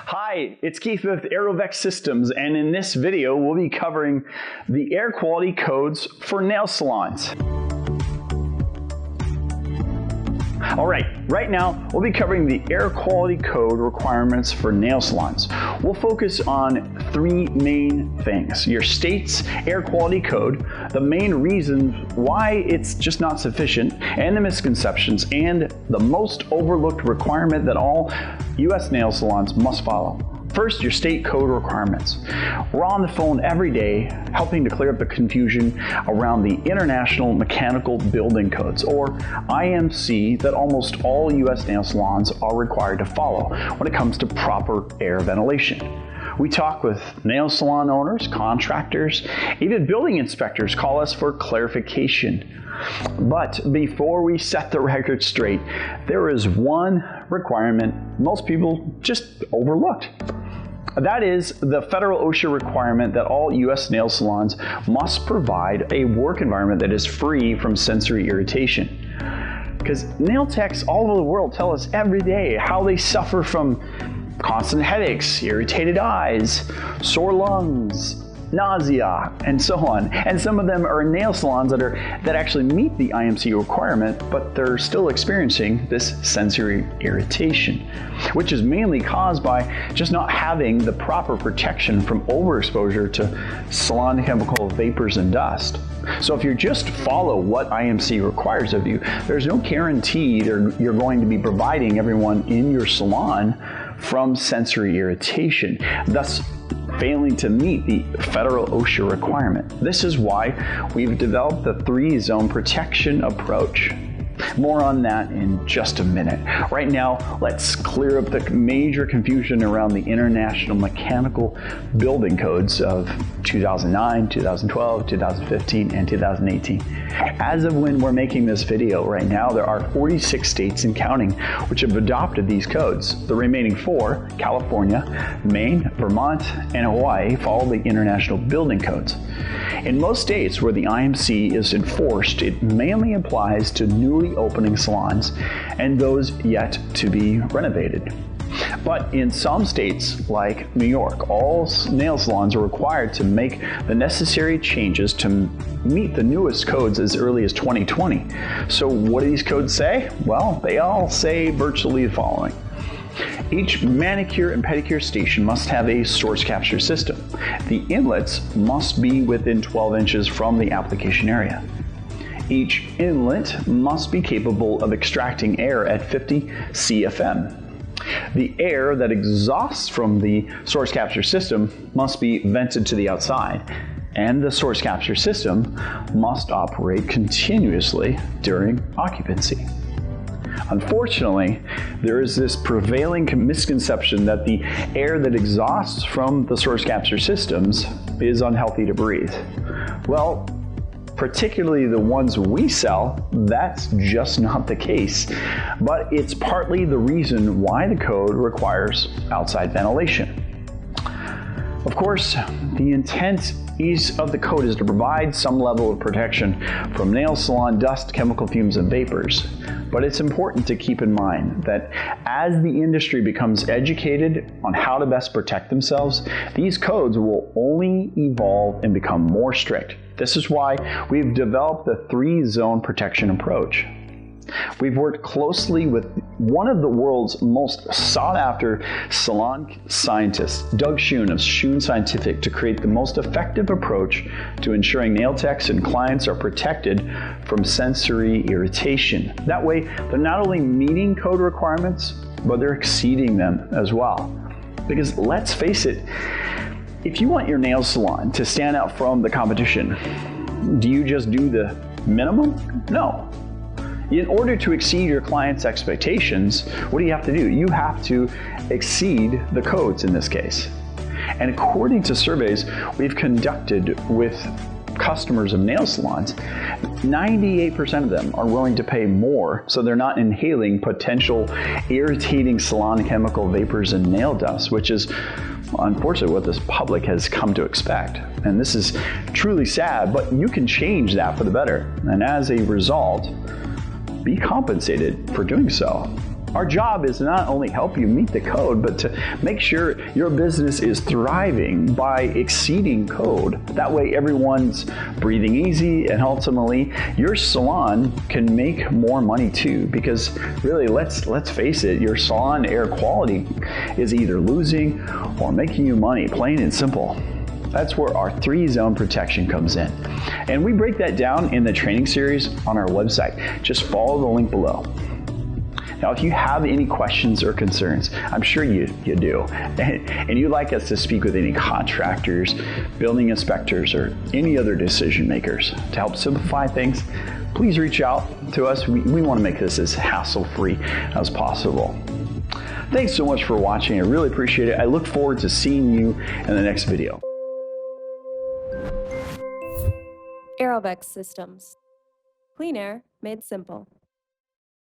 Hi, it's Keith with Aerovex Systems, and in this video we'll be covering the air quality codes for nail salons. Alright, right now we'll be covering the air quality code requirements for nail salons. We'll focus on three main things: your state's air quality code, the main reasons why it's just not sufficient, and the misconceptions, and the most overlooked requirement that all US nail salons must follow. First, your state code requirements. We're on the phone every day helping to clear up the confusion around the International Mechanical Building Codes, or IMC, that almost all US nail salons are required to follow when it comes to proper air ventilation. We talk with nail salon owners, contractors, even building inspectors call us for clarification. But before we set the record straight, there is one requirement most people just overlooked. That is the federal OSHA requirement that all US nail salons must provide a work environment that is free from sensory irritation. Because nail techs all over the world tell us every day how they suffer from constant headaches, irritated eyes, sore lungs, nausea, and so on. And some of them are in nail salons that actually meet the IMC requirement, but they're still experiencing this sensory irritation, which is mainly caused by just not having the proper protection from overexposure to salon chemical vapors and dust. So if you just follow what IMC requires of you, there's no guarantee you're going to be providing everyone in your salon from sensory irritation, thus failing to meet the federal OSHA requirement. This is why we've developed the three-zone protection approach. More on that in just a minute. Right now, let's clear up the major confusion around the International Mechanical Building Codes of 2009, 2012, 2015, and 2018. As of when we're making this video right now, there are 46 states and counting which have adopted these codes. The remaining 4, California, Maine, Vermont, and Hawaii, follow the International Building Codes. In most states where the IMC is enforced, it mainly applies to newly opening salons and those yet to be renovated. But in some states, like New York, all nail salons are required to make the necessary changes to meet the newest codes as early as 2020. So what do these codes say? Well, they all say virtually the following. Each manicure and pedicure station must have a source capture system. The inlets must be within 12 inches from the application area. Each inlet must be capable of extracting air at 50 CFM. The air that exhausts from the source capture system must be vented to the outside, and the source capture system must operate continuously during occupancy. Unfortunately, there is this prevailing misconception that the air that exhausts from the source capture systems is unhealthy to breathe. Well, particularly the ones we sell, that's just not the case. But it's partly the reason why the code requires outside ventilation. Of course, the intent of the code is to provide some level of protection from nail salon dust, chemical fumes, and vapors. But it's important to keep in mind that as the industry becomes educated on how to best protect themselves, these codes will only evolve and become more strict. This is why we've developed the three-zone protection approach. We've worked closely with one of the world's most sought-after salon scientists, Doug Schoen of Schoen Scientific, to create the most effective approach to ensuring nail techs and clients are protected from sensory irritation. That way, they're not only meeting code requirements, but they're exceeding them as well. Because let's face it, if you want your nail salon to stand out from the competition, do you just do the minimum? No. In order to exceed your client's expectations, what do you have to do? You have to exceed the codes in this case. And according to surveys we've conducted with customers of nail salons, 98% of them are willing to pay more so they're not inhaling potential irritating salon chemical vapors and nail dust, which is unfortunately what this public has come to expect. And this is truly sad, but you can change that for the better. And as a result, be compensated for doing so. Our job is to not only help you meet the code, but to make sure your business is thriving by exceeding code. That way everyone's breathing easy, and ultimately your salon can make more money too. Because really, let's face it, your salon air quality is either losing or making you money, plain and simple. That's where our 3-zone protection comes in. And we break that down in the training series on our website. Just follow the link below. Now, if you have any questions or concerns, I'm sure you do, and you'd like us to speak with any contractors, building inspectors, or any other decision makers to help simplify things, please reach out to us. We want to make this as hassle-free as possible. Thanks so much for watching. I really appreciate it. I look forward to seeing you in the next video. Aerobex Systems. Clean air made simple.